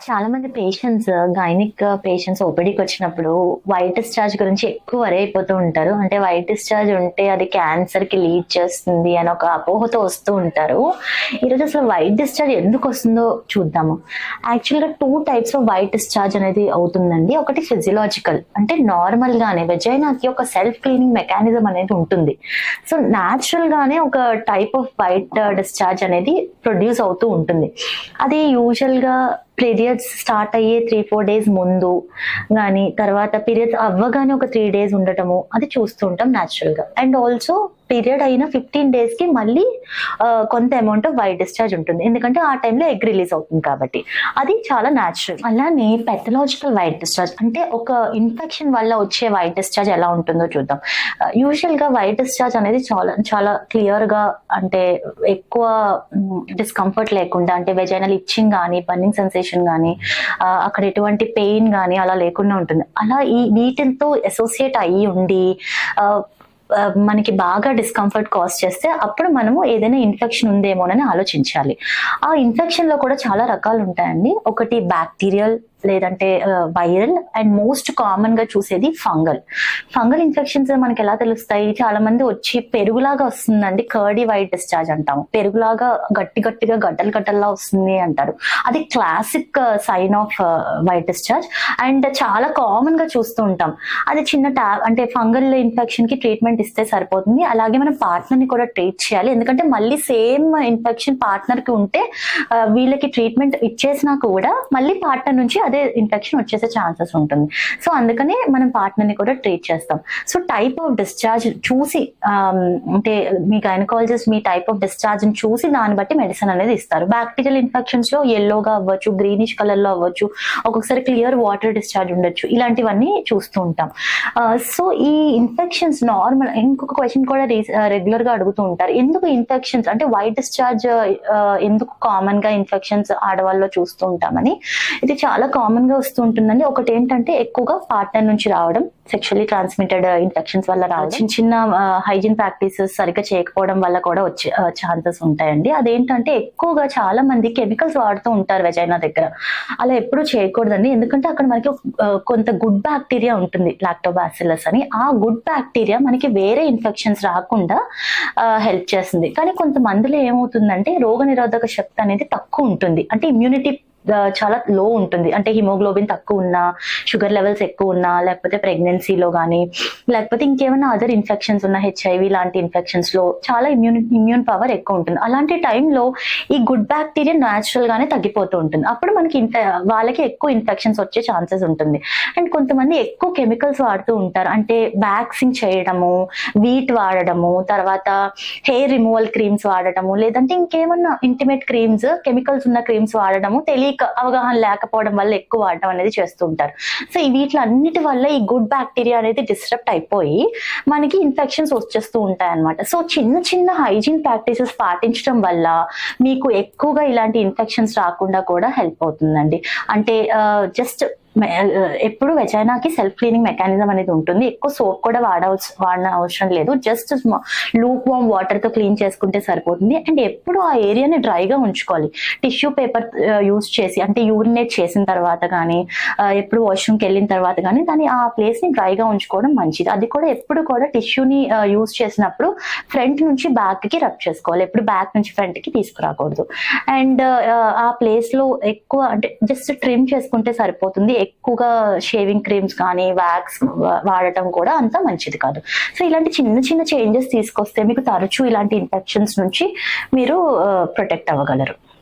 చాలా మంది patients gynaec patients ఓపీడీకి వచ్చినప్పుడు వైట్ డిశ్చార్జ్ గురించి ఎక్కువ వరి అయిపోతూ ఉంటారు. అంటే వైట్ డిశ్చార్జ్ ఉంటే అది క్యాన్సర్ కి లీడ్ చేస్తుంది అని ఒక అపోహతో వస్తూ ఉంటారు. ఈరోజు అసలు వైట్ డిశ్చార్జ్ ఎందుకు వస్తుందో చూద్దాము. యాక్చువల్గా 2 టైప్స్ ఆఫ్ వైట్ డిశ్చార్జ్ అనేది అవుతుందండి. ఒకటి ఫిజియలాజికల్, అంటే నార్మల్ గానే వెజైనాకి ఒక సెల్ఫ్ క్లీనింగ్ మెకానిజం అనేది ఉంటుంది. సో న్యాచురల్ గానే ఒక టైప్ ఆఫ్ వైట్ డిశ్చార్జ్ అనేది ప్రొడ్యూస్ అవుతూ ఉంటుంది. అది యూజువల్ గా పీరియడ్స్ స్టార్ట్ అయ్యే 3-4 డేస్ ముందు కానీ, తర్వాత పీరియడ్స్ అవ్వగానే ఒక 3 డేస్ ఉండటము అది చూస్తూ ఉంటాం న్యాచురల్ గా. అండ్ ఆల్సో పీరియడ్ అయిన 15 డేస్ కి మళ్ళీ కొంత అమౌంట్ ఆఫ్ వైట్ డిశ్చార్జ్ ఉంటుంది, ఎందుకంటే ఆ టైంలో ఎగ్ రిలీజ్ అవుతుంది కాబట్టి. అది చాలా న్యాచురల్. అలానే పెథలాజికల్ వైట్ డిశ్చార్జ్ అంటే ఒక ఇన్ఫెక్షన్ వల్ల వచ్చే వైట్ డిశ్చార్జ్ ఎలా ఉంటుందో చూద్దాం. యూజువల్ గా వైట్ డిశ్చార్జ్ అనేది చాలా చాలా క్లియర్ గా, అంటే ఎక్కువ డిస్కంఫర్ట్ లేకుండా, అంటే వెజైనల్ ఇచ్చింగ్ కానీ, బర్నింగ్ సెన్సేషన్ కానీ, అక్కడ ఎటువంటి పెయిన్ కానీ అలా లేకుండా ఉంటుంది. అలా ఈ వీటితో అసోసియేట్ అయ్యి ఉండి మనకి బాగా డిస్కంఫర్ట్ కాజ్ చేస్తే అప్పుడు మనము ఏదైనా ఇన్ఫెక్షన్ ఉందేమోనని ఆలోచించాలి. ఆ ఇన్ఫెక్షన్ లో కూడా చాలా రకాలు ఉంటాయండి. ఒకటి బ్యాక్టీరియల్, లేదంటే వైరల్, అండ్ మోస్ట్ కామన్ గా చూసేది ఫంగల్ ఇన్ఫెక్షన్స్ మనకి ఎలా తెలుస్తాయి? చాలా మంది వచ్చి పెరుగులాగా వస్తుందండి, కర్డీ వైట్ డిశ్చార్జ్ అంటాము. పెరుగులాగా గట్టిగా గడ్డల్లా వస్తుంది అంటారు. అది classic sign of white discharge and చాలా కామన్ గా చూస్తూ ఉంటాం. అది చిన్న అంటే ఫంగల్ ఇన్ఫెక్షన్ కి ట్రీట్మెంట్ ఇస్తే సరిపోతుంది. అలాగే మనం పార్ట్నర్ ని కూడా ట్రీట్ చేయాలి, ఎందుకంటే మళ్ళీ సేమ్ ఇన్ఫెక్షన్ పార్ట్నర్ కి ఉంటే వీళ్ళకి ట్రీట్మెంట్ ఇచ్చేసినా కూడా మళ్ళీ పార్ట్నర్ నుంచి అదే ఇన్ఫెక్షన్ వచ్చేసే ఛాన్సెస్ ఉంటుంది. సో అందుకనే మనం పార్ట్నర్ ని కూడా ట్రీట్ చేస్తాం. సో టైప్ ఆఫ్ డిశ్చార్జ్ చూసి, అంటే మీ గైనకాలజిస్ట్ మీ టైప్ ఆఫ్ డిశ్చార్జ్ ని చూసి దాన్ని బట్టి మెడిసిన్ అనేది ఇస్తారు. బ్యాక్టీరియల్ ఇన్ఫెక్షన్స్ లో ఎల్లోగా అవ్వచ్చు, గ్రీనిష్ కలర్ లో అవ్వచ్చు, ఒక్కొక్కసారి క్లియర్ వాటర్ డిశ్చార్జ్ ఉండొచ్చు. ఇలాంటివన్నీ చూస్తూ ఉంటాం. సో ఈ ఇన్ఫెక్షన్స్ నార్మల్. ఇంకొక క్వశ్చన్ కూడా రెగ్యులర్ గా అడుగుతూ ఉంటారు, ఎందుకు ఇన్ఫెక్షన్స్ అంటే వైట్ డిశ్చార్జ్ ఎందుకు కామన్ గా ఇన్ఫెక్షన్స్ ఆడవాళ్ళలో చూస్తూ ఉంటామని. ఇది చాలా కామన్ గా వస్తూ ఉంటుందండి. ఒకటి ఏంటంటే ఎక్కువగా పార్ట్నర్ నుంచి రావడం, సెక్షువల్లీ ట్రాన్స్మిటెడ్ ఇన్ఫెక్షన్స్ వల్ల రావడం, చిన్న హైజీన్ ప్రాక్టీసెస్ సరిగ్గా చేయకపోవడం వల్ల కూడా వచ్చే ఛాన్సెస్ ఉంటాయండి. అదేంటంటే ఎక్కువగా చాలా మంది కెమికల్స్ వాడుతూ ఉంటారు వెజైనా దగ్గర. అలా ఎప్పుడూ చేయకూడదండి, ఎందుకంటే అక్కడ మనకి కొంత గుడ్ బ్యాక్టీరియా ఉంటుంది, లాక్టోబాసిల్లస్ అని. ఆ గుడ్ బ్యాక్టీరియా మనకి వేరే ఇన్ఫెక్షన్స్ రాకుండా హెల్ప్ చేస్తుంది. కానీ కొంతమందిలో ఏమవుతుందంటే రోగ నిరోధక శక్తి అనేది తక్కువ ఉంటుంది, అంటే ఇమ్యూనిటీ చాలా లో ఉంటుంది. అంటే హిమోగ్లోబిన్ తక్కువ ఉన్నా, షుగర్ లెవెల్స్ ఎక్కువ ఉన్నా, లేకపోతే ప్రెగ్నెన్సీలో కానీ, లేకపోతే ఇంకేమైనా అదర్ ఇన్ఫెక్షన్స్ ఉన్న హెచ్ఐవి లాంటి ఇన్ఫెక్షన్స్ లో చాలా ఇమ్యూన్ పవర్ ఎక్కువ ఉంటుంది. అలాంటి టైంలో ఈ గుడ్ బ్యాక్టీరియా న్యాచురల్ గానే తగ్గిపోతూ ఉంటుంది. అప్పుడు మనకి వాళ్ళకి ఎక్కువ ఇన్ఫెక్షన్స్ వచ్చే ఛాన్సెస్ ఉంటుంది. అండ్ కొంతమంది ఎక్కువ కెమికల్స్ వాడుతూ ఉంటారు, అంటే వ్యాక్సింగ్ చేయడము, వీట్ వాడడము, తర్వాత హెయిర్ రిమూవల్ క్రీమ్స్ వాడటము, లేదంటే ఇంకేమన్నా ఇంటిమేట్ క్రీమ్స్, కెమికల్స్ ఉన్న క్రీమ్స్ వాడడము అవగాహన లేకపోవడం వల్ల ఎక్కువ వాడటం అనేది చేస్తూ ఉంటారు. సో వీటిలన్నిటి వల్ల ఈ గుడ్ బ్యాక్టీరియా అనేది డిస్టర్బ్ అయిపోయి మనకి ఇన్ఫెక్షన్స్ వచ్చేస్తూ ఉంటాయి అన్నమాట. సో చిన్న హైజీన్ ప్రాక్టీసెస్ పాటించడం వల్ల మీకు ఎక్కువగా ఇలాంటి ఇన్ఫెక్షన్స్ రాకుండా కూడా హెల్ప్ అవుతుందండి. అంటే జస్ట్ ఎప్పుడు వెజైనాకి సెల్ఫ్ క్లీనింగ్ మెకానిజం అనేది ఉంటుంది. ఎక్కువ సోప్ కూడా వాడిన అవసరం లేదు. జస్ట్ లూక్ వామ్ వాటర్ తో క్లీన్ చేసుకుంటే సరిపోతుంది. అండ్ ఎప్పుడు ఆ ఏరియాని డ్రైగా ఉంచుకోవాలి. టిష్యూ పేపర్ యూజ్ చేసి, అంటే యూరినేట్ చేసిన తర్వాత కానీ, ఎప్పుడు వాష్రూమ్కి వెళ్ళిన తర్వాత కానీ దాన్ని ఆ ప్లేస్ ని డ్రైగా ఉంచుకోవడం మంచిది. అది కూడా ఎప్పుడు కూడా టిష్యూని యూజ్ చేసినప్పుడు ఫ్రంట్ నుంచి బ్యాక్ కి రబ్ చేసుకోవాలి, ఎప్పుడు బ్యాక్ నుంచి ఫ్రంట్ కి తీసుకురాకూడదు. అండ్ ఆ ప్లేస్ లో ఎక్కువ, అంటే జస్ట్ ట్రిమ్ చేసుకుంటే సరిపోతుంది. ఎక్కువగా షేవింగ్ క్రీమ్స్ కానీ వ్యాక్స్ వాడటం కూడా అంత మంచిది కాదు. సో ఇలాంటి చిన్న చేంజెస్ తీసుకొస్తే మీకు తరచూ ఇలాంటి ఇన్ఫెక్షన్స్ నుంచి మీరు ప్రొటెక్ట్ అవ్వగలరు.